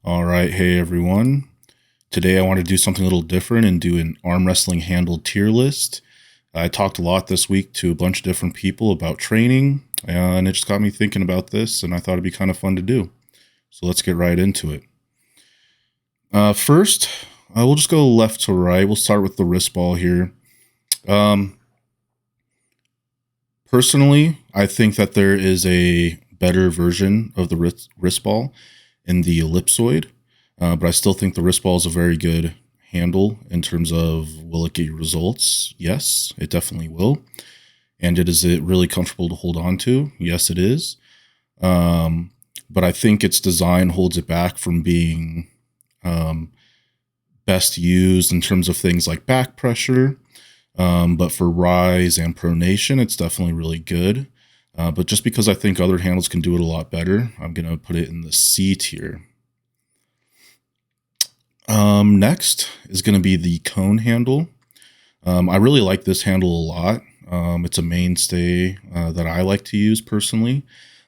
All right, hey everyone. Today I want to do something a little different and do an arm wrestling handle tier list. I talked a lot this week to a bunch of different people about training, and it just got me thinking about this, and I thought it'd be kind of fun to do. So let's get right into it. First, we'll just go left to right. We'll start with the wrist ball here. Personally, I think that there is a better version of the wrist ball in the Ellipsoid. But I still think the wrist ball is a very good handle in terms of will it get you results? Yes, it definitely will. And is it really comfortable to hold on to? Yes, it is. But I think its design holds it back from being best used in terms of things like back pressure. But for rise and pronation, it's definitely really good. But just because I think other handles can do it a lot better, I'm going to put it in the C tier. Next is going to be the cone handle. I really like this handle a lot. It's a mainstay that I like to use personally.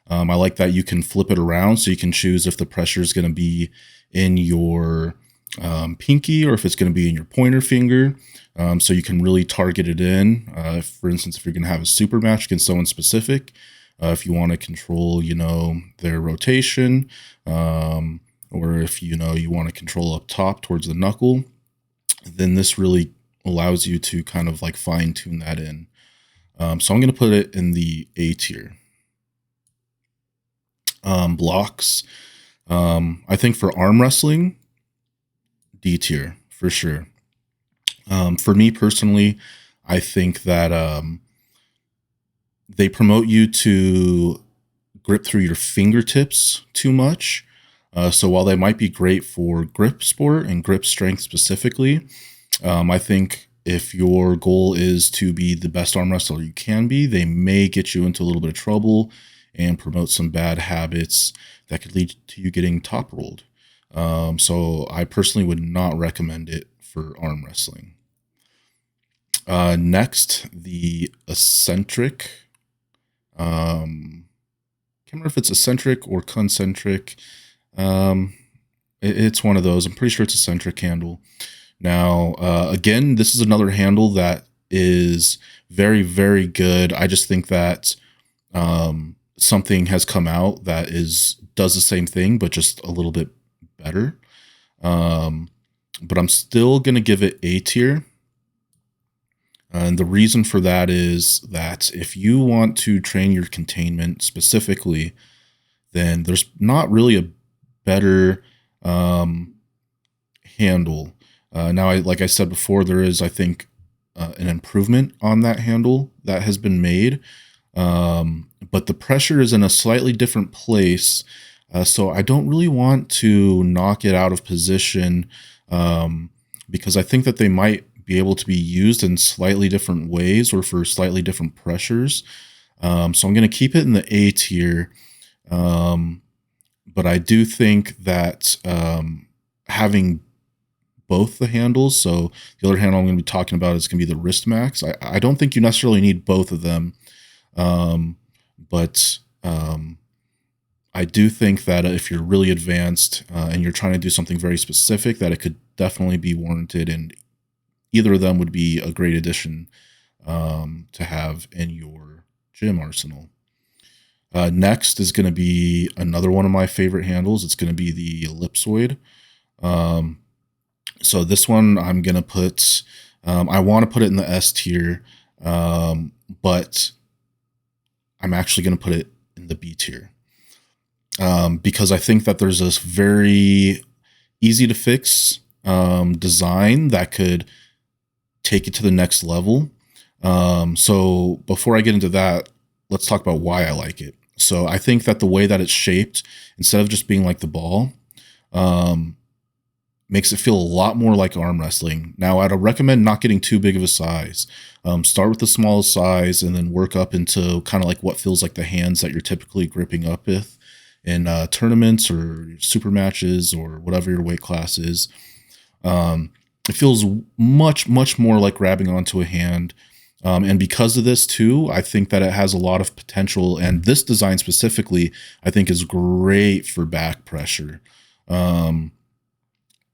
I like that you can flip it around so you can choose if the pressure is going to be in your pinky or if it's going to be in your pointer finger. So you can really target it in. For instance, if you're going to have a super match against someone specific, if you want to control, their rotation, or if you want to control up top towards the knuckle, then this really allows you to kind of like fine tune that in. So I'm going to put it in the A tier. Blocks. I think for arm wrestling, D tier for sure. For me personally, I think that they promote you to grip through your fingertips too much. So while they might be great for grip sport and grip strength specifically, I think if your goal is to be the best arm wrestler you can be, they may get you into a little bit of trouble and promote some bad habits that could lead to you getting top rolled. So I personally would not recommend it for arm wrestling. Next, the Eccentric. Can't remember if it's eccentric or concentric. It's one of those. I'm pretty sure it's a Eccentric handle. Now, again, this is another handle that is very, very good. I just think that something has come out that does the same thing, but just a little bit better. But I'm still going to give it A tier. And the reason for that is that if you want to train your containment specifically, then there's not really a better handle. Now, like I said before, there is, I think, an improvement on that handle that has been made. But the pressure is in a slightly different place. So I don't really want to knock it out of position because I think that they might be able to be used in slightly different ways or for slightly different pressures. So I'm going to keep it in the A tier. But I do think that having both the handles, so the other handle I'm going to be talking about is going to be the Wrist Max. I don't think you necessarily need both of them. But I do think that if you're really advanced and you're trying to do something very specific, that it could definitely be warranted, and either of them would be a great addition to have in your gym arsenal. Next is going to be another one of my favorite handles. It's going to be the Ellipsoid. So this one I'm going to put, I want to put it in the S tier, but I'm actually going to put it in the B tier. Because I think that there's this very easy to fix design that could take it to the next level. So before I get into that, let's talk about why I like it. So I think that the way that it's shaped, instead of just being like the ball, makes it feel a lot more like arm wrestling. Now, I'd recommend not getting too big of a size. Start with the smallest size and then work up into kind of like what feels like the hands that you're typically gripping up with in tournaments or super matches or whatever your weight class is. It feels much, much more like grabbing onto a hand. And because of this too, I think that it has a lot of potential. And this design specifically, I think, is great for back pressure.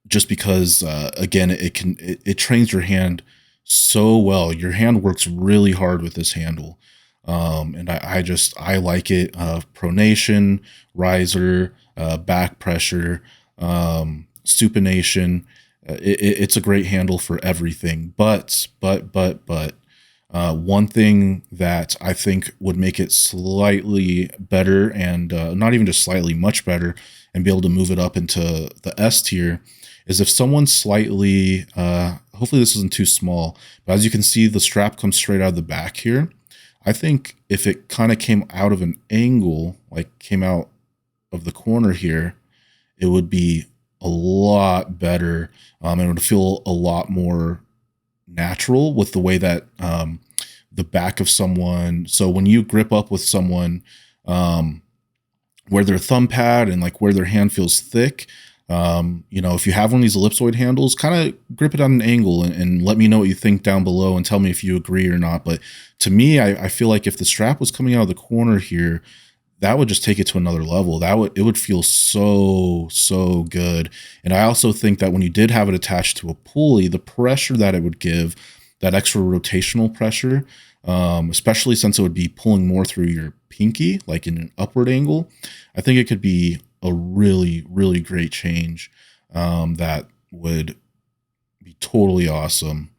just because again, it trains your hand so well. Your hand works really hard with this handle. And I like it. Pronation, riser, back pressure, supination. It's a great handle for everything. But one thing that I think would make it slightly better, and not even just slightly, much better, and be able to move it up into the S tier, is if someone's slightly, hopefully this isn't too small, but as you can see, the strap comes straight out of the back here. I think if it kind of came out of an angle, like came out of the corner here, it would be a lot better. And it would feel a lot more natural with the way that the back of someone. So when you grip up with someone, where their thumb pad and like where their hand feels thick, if you have one of these ellipsoid handles, kind of grip it on an angle and let me know what you think down below and tell me if you agree or not. But to me, I feel like if the strap was coming out of the corner here, that would just take it to another level. It would feel so good. And I also think that when you did have it attached to a pulley, the pressure that it would give, that extra rotational pressure, especially since it would be pulling more through your pinky, like in an upward angle, I think it could be a really great change that would be totally awesome.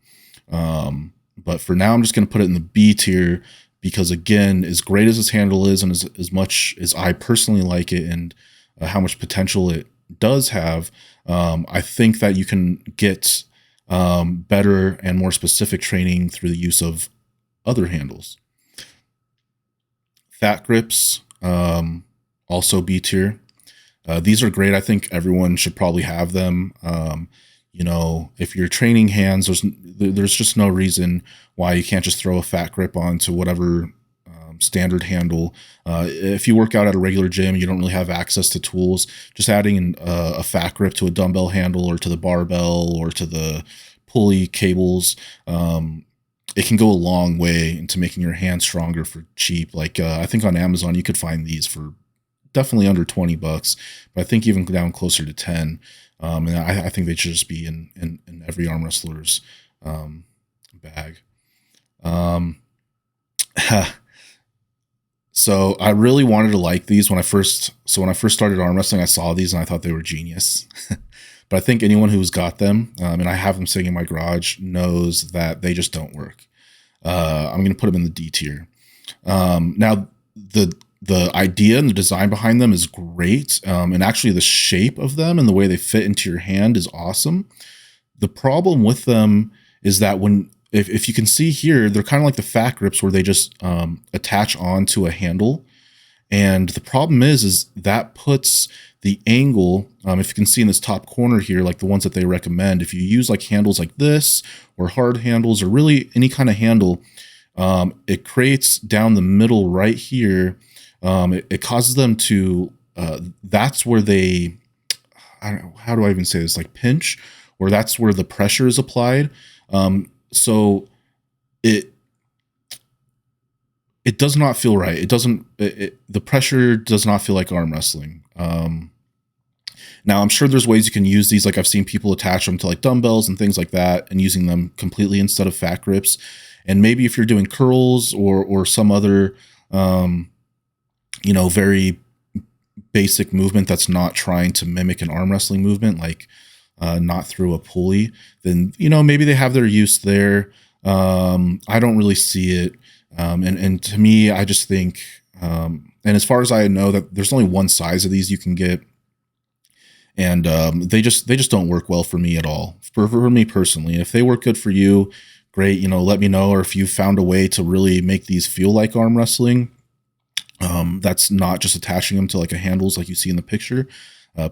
But for now, I'm just going to put it in the B tier because, again, as great as this handle is and as much as I personally like it and how much potential it does have, I think that you can get better and more specific training through the use of other handles. Fat grips, also B tier. These are great. I think everyone should probably have them. If you're training hands, there's just no reason why you can't just throw a fat grip onto whatever standard handle. If you work out at a regular gym, you don't really have access to tools, just adding a fat grip to a dumbbell handle or to the barbell or to the pulley cables, it can go a long way into making your hand stronger for cheap. Like I think on Amazon, you could find these for definitely under $20, but I think even down closer to 10. And I think they should just be in every arm wrestler's bag. So I really wanted to like these when I first started arm wrestling. I saw these and I thought they were genius. But I think anyone who's got them, and I have them sitting in my garage, knows that they just don't work. I'm going to put them in the D tier. Now the idea and the design behind them is great. And actually the shape of them and the way they fit into your hand is awesome. The problem with them is that if you can see here, they're kind of like the fat grips where they just attach onto a handle. And the problem is that puts the angle, if you can see in this top corner here, like the ones that they recommend, if you use like handles like this or hard handles or really any kind of handle, it creates down the middle right here. It causes them to, that's where they, I don't know, how do I even say this, like pinch, or that's where the pressure is applied. So it does not feel right. It doesn't, the pressure does not feel like arm wrestling. Now I'm sure there's ways you can use these. Like I've seen people attach them to like dumbbells and things like that and using them completely instead of fat grips. And maybe if you're doing curls or some other, very basic movement that's not trying to mimic an arm wrestling movement, like not through a pulley, then, maybe they have their use there. I don't really see it. And to me, I just think, and as far as I know, that there's only one size of these you can get. And they just don't work well for me at all, for me personally. If they work good for you, great, let me know. Or if you found a way to really make these feel like arm wrestling, that's not just attaching them to like a handles like you see in the picture,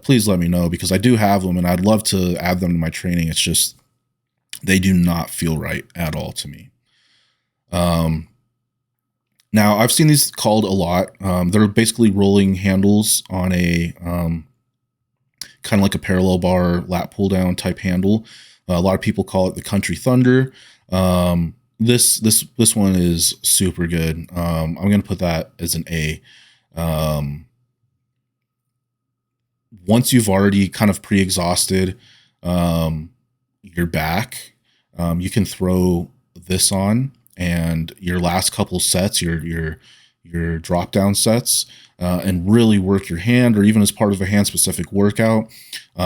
please let me know, because I do have them and I'd love to add them to my training. It's just, they do not feel right at all to me. Now I've seen these called a lot. They're basically rolling handles on a, kind of like a parallel bar lat pull down type handle. A lot of people call it the Country Thunder. This one is super good. I'm going to put that as an A. once you've already kind of pre-exhausted your back, you can throw this on, and your last couple sets, your drop down sets, and really work your hand, or even as part of a hand specific workout.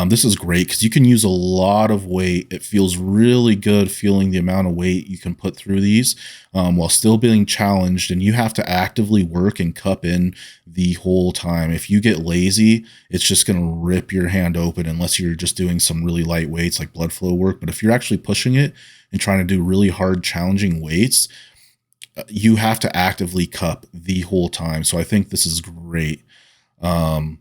This is great because you can use a lot of weight. It feels really good feeling the amount of weight you can put through these while still being challenged, and you have to actively work and cup in the whole time. If you get lazy, it's just going to rip your hand open unless you're just doing some really light weights like blood flow work. But if you're actually pushing it and trying to do really hard, challenging weights, you have to actively cup the whole time. So I think this is great. The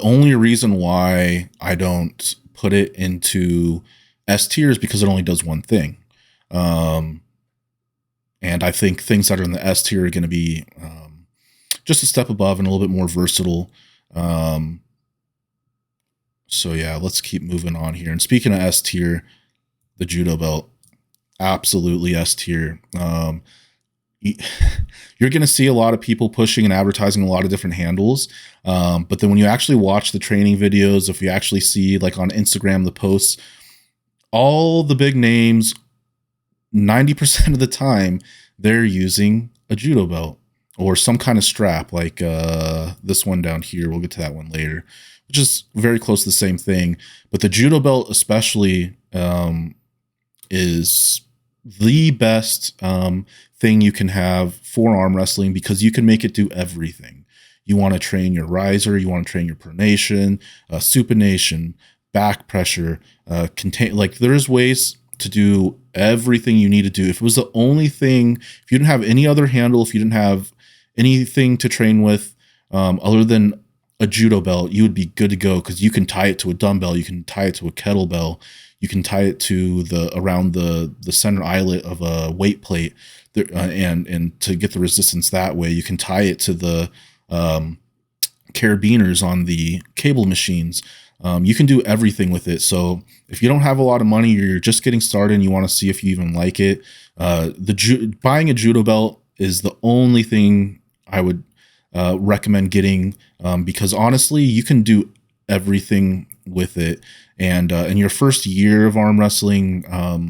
only reason why I don't put it into S tier is because it only does one thing. And I think things that are in the S tier are going to be just a step above and a little bit more versatile. So yeah, let's keep moving on here. And speaking of S tier, the Judo belt, absolutely S tier. You're going to see a lot of people pushing and advertising a lot of different handles. But then when you actually watch the training videos, if you actually see like on Instagram, the posts, all the big names, 90% of the time, they're using a Judo belt or some kind of strap like this one down here. We'll get to that one later, which is very close to the same thing. But the Judo belt especially is the best thing you can have for arm wrestling, because you can make it do everything. You want to train your riser, you want to train your pronation, supination, back pressure, like there's ways to do everything you need to do. If it was the only thing, if you didn't have any other handle, if you didn't have anything to train with other than a Judo belt, you would be good to go, because you can tie it to a dumbbell, you can tie it to a kettlebell, you can tie it to around the center eyelet of a weight plate, and to get the resistance that way. You can tie it to the carabiners on the cable machines. You can do everything with it. So if you don't have a lot of money, you're just getting started and you want to see if you even like it, buying a Judo belt is the only thing I would recommend getting, because honestly, you can do everything with it. And in your first year of arm wrestling, I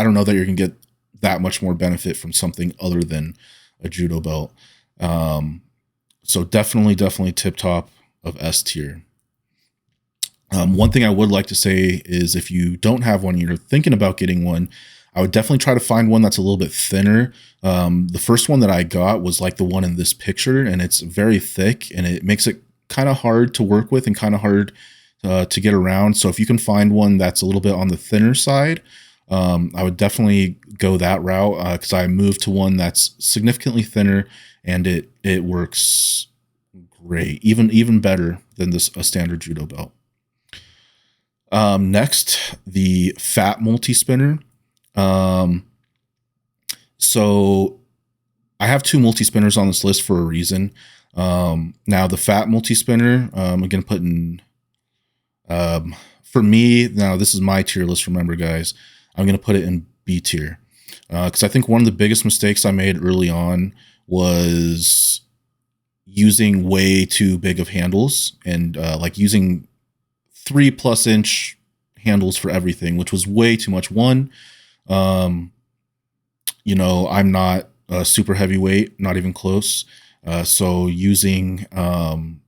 don't know that you're gonna get that much more benefit from something other than a Judo belt. So definitely tip top of S tier. One thing I would like to say is, if you don't have one, you're thinking about getting one, I would definitely try to find one that's a little bit thinner. The first one that I got was like the one in this picture, and it's very thick, and it makes it kind of hard to work with and kind of hard to get around. So if you can find one that's a little bit on the thinner side, I would definitely go that route, because I moved to one that's significantly thinner, and it works great, even better than a standard Judo belt. Next, the fat multi-spinner. So I have two multi-spinners on this list for a reason. Now the fat multi-spinner, I'm going to put in, for me, now this is my tier list, remember guys, I'm going to put it in B tier. Because I think one of the biggest mistakes I made early on was using way too big of handles, and like using 3+ inch handles for everything, which was way too much. One, I'm not a super heavyweight, not even close. So using an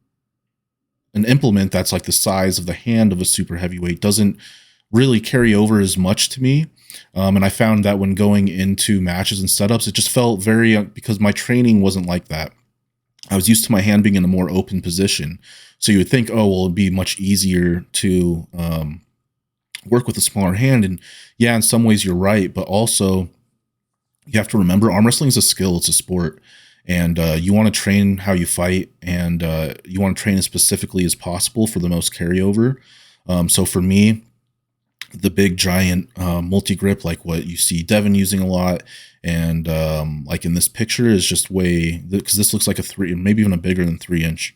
implement that's like the size of the hand of a super heavyweight doesn't really carry over as much to me. And I found that when going into matches and setups, it just felt very, because my training wasn't like that. I was used to my hand being in a more open position. So you would think, oh, well, it'd be much easier to work with a smaller hand. And yeah, in some ways you're right. But also you have to remember, arm wrestling is a skill. It's a sport. And you want to train how you fight, and you want to train as specifically as possible for the most carryover. So for me, the big giant multi-grip, like what you see Devin using a lot, and like in this picture, is just way, because this looks like a 3, maybe even a bigger than 3 inch.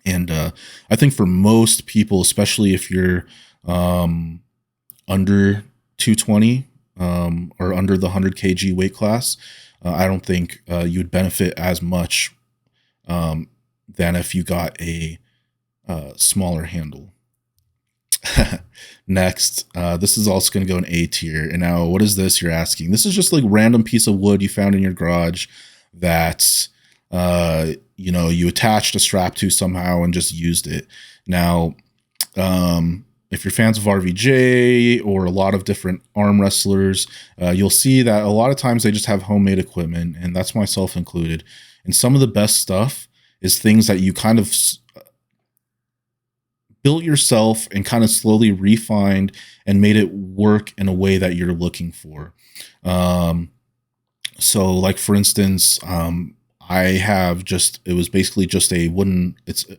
And I think for most people, especially if you're under 220 or under the 100 kg weight class, I don't think you would benefit as much than if you got a smaller handle. Next, this is also going to go in A tier. And now, what is this you're asking? This is just like random piece of wood you found in your garage that you attached a strap to somehow and just used it. Now, if you're fans of RVJ or a lot of different arm wrestlers, you'll see that a lot of times they just have homemade equipment, and that's myself included. And some of the best stuff is things that you kind of built yourself and kind of slowly refined and made it work in a way that you're looking for. So like for instance, it was basically just a wooden, it's a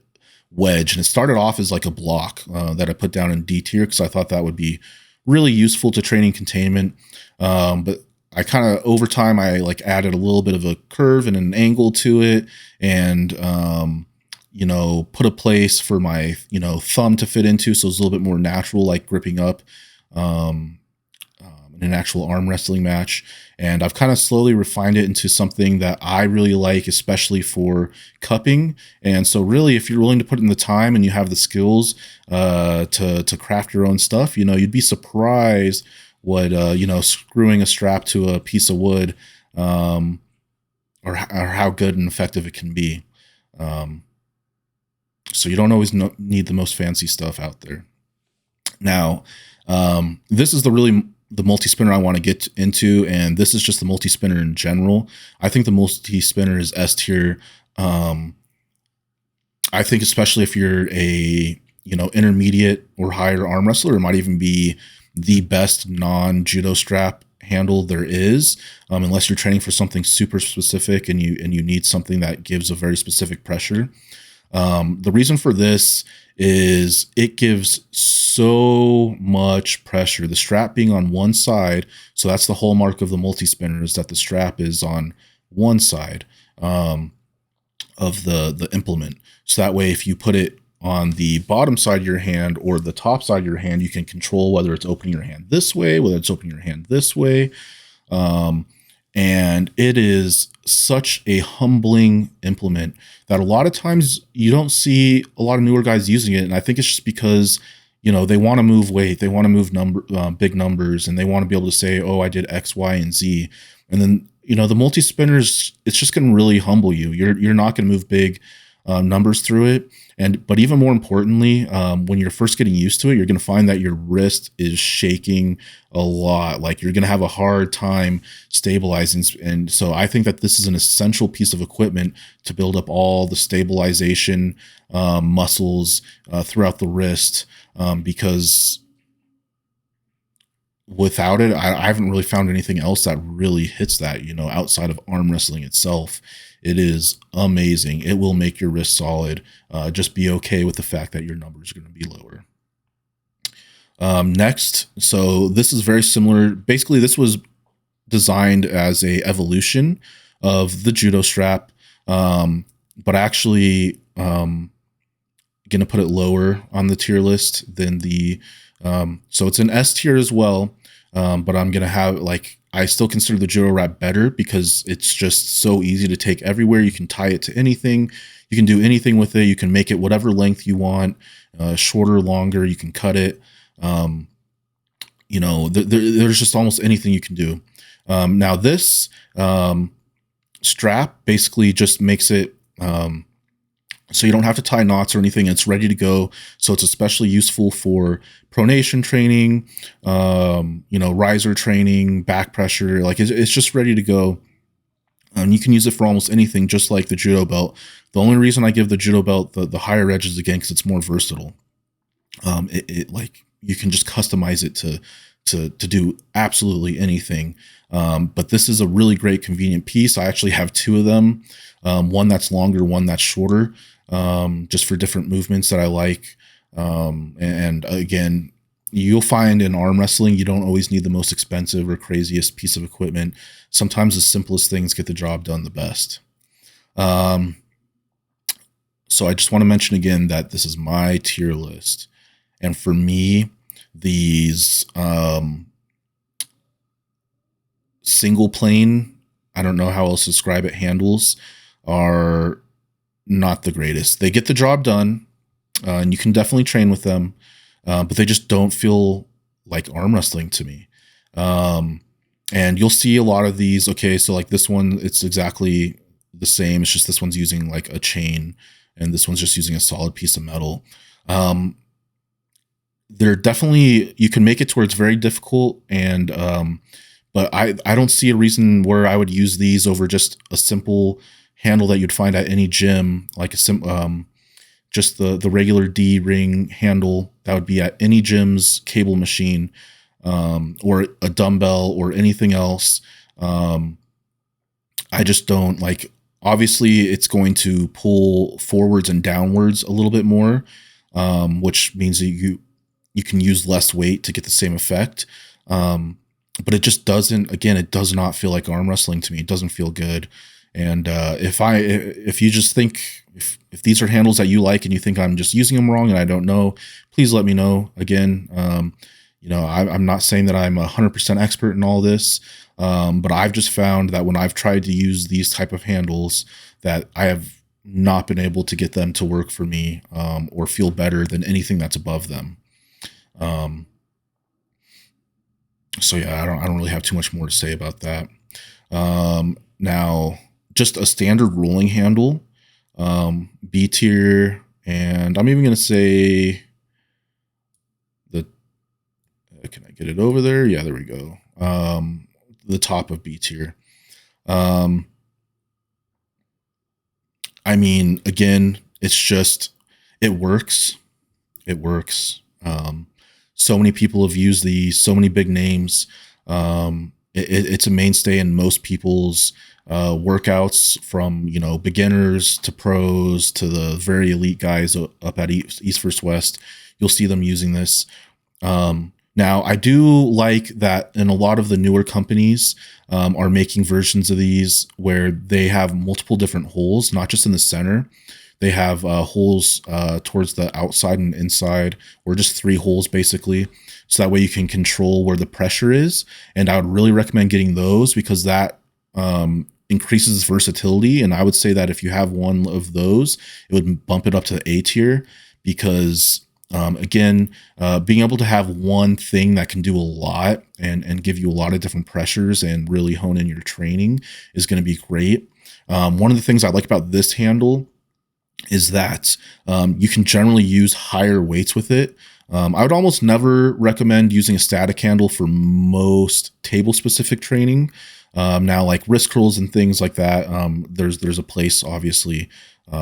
wedge, and it started off as like a block that I put down in D tier because I thought that would be really useful to training containment. But I kind of over time, I like added a little bit of a curve and an angle to it, and put a place for my, thumb to fit into. So it's a little bit more natural, like gripping up in an actual arm wrestling match. And I've kind of slowly refined it into something that I really like, especially for cupping. And so really, if you're willing to put in the time and you have the skills to craft your own stuff, you'd be surprised what, screwing a strap to a piece of wood or how good and effective it can be. So you don't always need the most fancy stuff out there. Now, this is the multi-spinner I want to get into, and this is just the multi-spinner in general. I think the multi-spinner is S tier. I think especially if you're a intermediate or higher arm wrestler, it might even be the best non-judo strap handle there is, unless you're training for something super specific and you need something that gives a very specific pressure. The reason for this is it gives so much pressure. The strap being on one side, so that's the hallmark of the multi-spinner, is that the strap is on one side of the implement. So that way, if you put it on the bottom side of your hand or the top side of your hand, you can control whether it's opening your hand this way, whether it's opening your hand this way. And it is such a humbling implement that a lot of times you don't see a lot of newer guys using it. And I think it's just because, they want to move weight, they want to move big numbers, and they want to be able to say, oh, I did X, Y, and Z. And then, the multi-spinners, it's just going to really humble you. You're not going to move big numbers through it. But even more importantly, when you're first getting used to it, you're going to find that your wrist is shaking a lot. Like you're going to have a hard time stabilizing. And so I think that this is an essential piece of equipment to build up all the stabilization muscles throughout the wrist, because without it, I haven't really found anything else that really hits that, outside of arm wrestling itself. It is amazing. It will make your wrist solid. Just be okay with the fact that your numbers are going to be lower. Next, so this is very similar. Basically, this was designed as a evolution of the judo strap, but actually going to put it lower on the tier list than so it's an S tier as well, but I'm going to have I still consider the judo wrap better because it's just so easy to take everywhere. You can tie it to anything. You can do anything with it. You can make it whatever length you want, shorter, longer. You can cut it. There's just almost anything you can do. Now this strap basically just makes it so you don't have to tie knots or anything. It's ready to go. So it's especially useful for pronation training, riser training, back pressure. It's just ready to go. You can use it for almost anything, just like the judo belt. The only reason I give the judo belt the higher edges again, because it's more versatile. You can just customize it to do absolutely anything. But this is a really great convenient piece. I actually have two of them. One that's longer, one that's shorter, just for different movements that I like. And again, you'll find in arm wrestling, you don't always need the most expensive or craziest piece of equipment. Sometimes the simplest things get the job done the best. So I just want to mention again that this is my tier list. And for me, these single plane, I don't know how else to describe it, handles are not the greatest. They get the job done, and you can definitely train with them, but they just don't feel like arm wrestling to me. And you'll see a lot of these. Okay, so like this one, it's exactly the same. It's just this one's using like a chain, and this one's just using a solid piece of metal. They're definitely, you can make it to where it's very difficult, and but I don't see a reason where I would use these over just a simple handle that you'd find at any gym, like just the regular D ring handle that would be at any gym's cable machine, or a dumbbell or anything else. I just don't like, obviously it's going to pull forwards and downwards a little bit more, which means that you can use less weight to get the same effect. But it just doesn't, again, it does not feel like arm wrestling to me. It doesn't feel good. And if you just think, if these are handles that you like and you think I'm just using them wrong and I don't know, please let me know. Again, I'm not saying that I'm 100% expert in all this, but I've just found that when I've tried to use these type of handles, that I have not been able to get them to work for me, or feel better than anything that's above them. So yeah, I don't really have too much more to say about that. Now, just a standard rolling handle, B tier, and I'm even going to say can I get it over there? Yeah, there we go. The top of B tier. I mean, again, it's just, it works. It works. So many people have used these, so many big names. It's a mainstay in most people's workouts, from, beginners to pros to the very elite guys up at East vs. West. You'll see them using this. Now, I do like that in a lot of the newer companies are making versions of these where they have multiple different holes, not just in the center. They have holes towards the outside and inside, or just 3 holes basically. So that way you can control where the pressure is. And I would really recommend getting those, because that increases versatility. And I would say that if you have one of those, it would bump it up to the A tier, because again, being able to have one thing that can do a lot and give you a lot of different pressures and really hone in your training is going to be great. One of the things I like about this handle is that you can generally use higher weights with it. I would almost never recommend using a static handle for most table specific training. Now, like wrist curls and things like that, there's a place obviously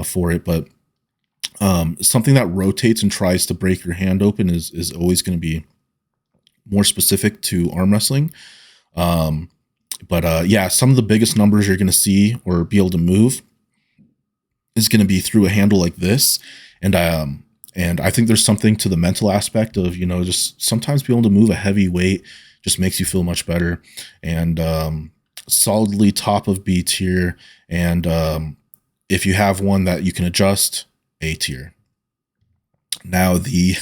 for it, but something that rotates and tries to break your hand open is always going to be more specific to arm wrestling. Yeah, some of the biggest numbers you're going to see or be able to move is going to be through a handle like this. And I think there's something to the mental aspect of, just sometimes being able to move a heavy weight just makes you feel much better. And solidly top of B tier. And if you have one that you can adjust, A tier. Now the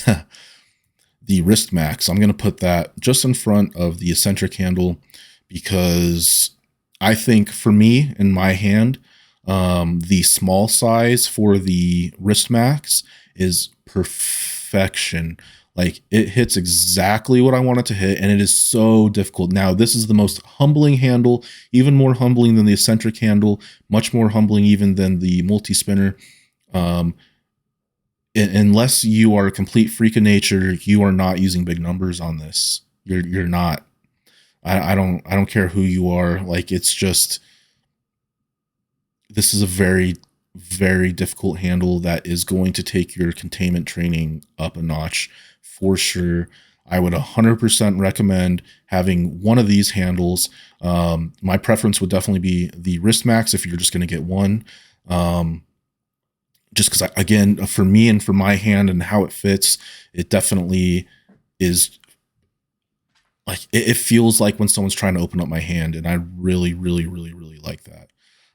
wrist max, I'm going to put that just in front of the eccentric handle, because I think for me in my hand, the small size for the wrist max is perfection. Like, it hits exactly what I want it to hit, and it is so difficult. Now, this is the most humbling handle, even more humbling than the eccentric handle, much more humbling even than the multi-spinner. Unless you are a complete freak of nature, you are not using big numbers on this. You're not. I don't care who you are. Like, it's just, this is a very, very difficult handle that is going to take your containment training up a notch for sure. I would 100% recommend having one of these handles. My preference would definitely be the wrist max if you're just going to get one. Just because, again, for me and for my hand and how it fits, it definitely is like, it feels like when someone's trying to open up my hand, and I really, really, really, really like that.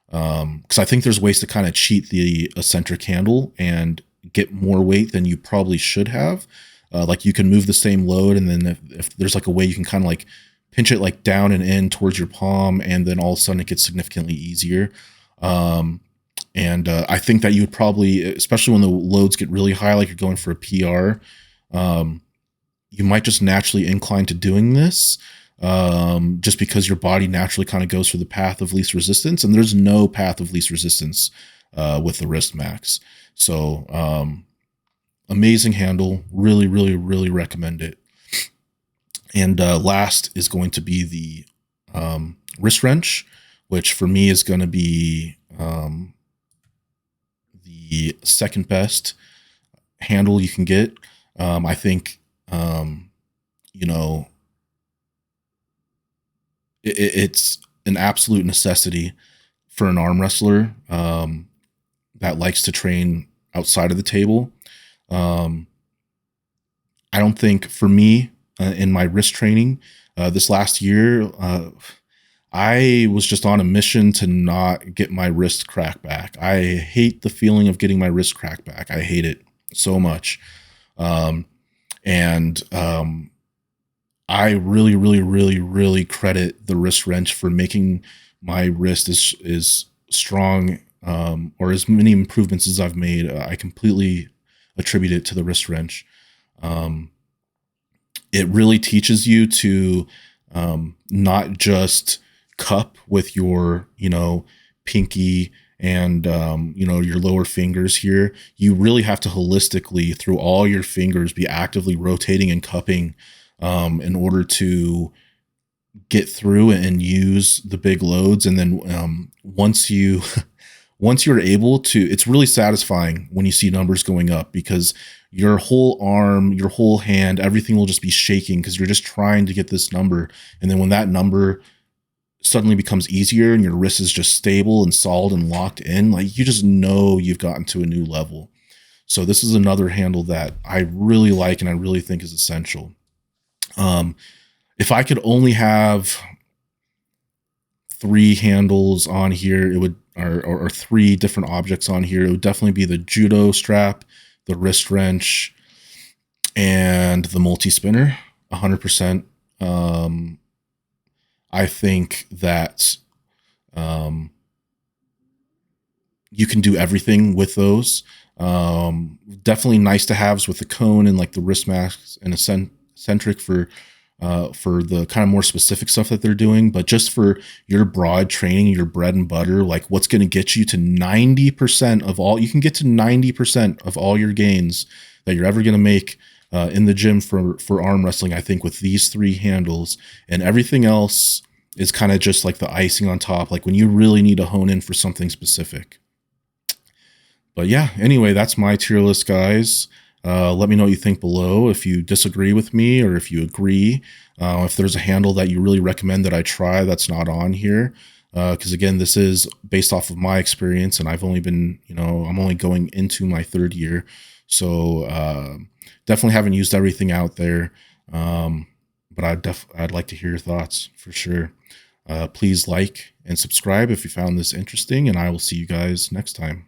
Because I think there's ways to kind of cheat the eccentric handle and get more weight than you probably should have. Like, you can move the same load, and then if there's like a way you can kind of like pinch it like down and in towards your palm, and then all of a sudden it gets significantly easier. And I think that you would probably, especially when the loads get really high, like you're going for a PR, you might just naturally incline to doing this, just because your body naturally kind of goes for the path of least resistance, and there's no path of least resistance with the wrist max. So amazing handle, really, really, really recommend it. And last is going to be the wrist wrench, which for me is going to be the second best handle you can get. I think, you know, it's an absolute necessity for an arm wrestler that likes to train outside of the table. I don't think for me in my wrist training this last year, I was just on a mission to not get my wrist crack back. I hate the feeling of getting my wrist crack back. I hate it so much. I really, really, really, really credit the wrist wrench for making my wrist as strong, or as many improvements as I've made. I completely attribute it to the wrist wrench. It really teaches you to not just cup with your, pinky and, your lower fingers here. You really have to holistically, through all your fingers, be actively rotating and cupping in order to get through and use the big loads. And then once you're able to, it's really satisfying when you see numbers going up, because your whole arm, your whole hand, everything will just be shaking because you're just trying to get this number. And then when that number suddenly becomes easier and your wrist is just stable and solid and locked in, like, you just know you've gotten to a new level. So this is another handle that I really like and I really think is essential. If I could only have 3 handles on here, it would, or 3 different objects on here, it would definitely be the Judo strap, the wrist wrench, and the multi-spinner, 100%. I think that you can do everything with those. Definitely nice to haves with the cone and like the wrist masks and Eccentric for the kind of more specific stuff that they're doing. But just for your broad training, your bread and butter, like what's going to get you to 90% of all, you can get to 90% of all your gains that you're ever going to make in the gym for arm wrestling, I think, with these 3 handles. And everything else is kind of just like the icing on top, like when you really need to hone in for something specific. But yeah, anyway, that's my tier list, guys. Let me know what you think below, if you disagree with me or if you agree. If there's a handle that you really recommend that I try that's not on here. Because again, this is based off of my experience, and I've only been, I'm only going into my 3rd year. So definitely haven't used everything out there. But I'd like to hear your thoughts for sure. Please like and subscribe if you found this interesting, and I will see you guys next time.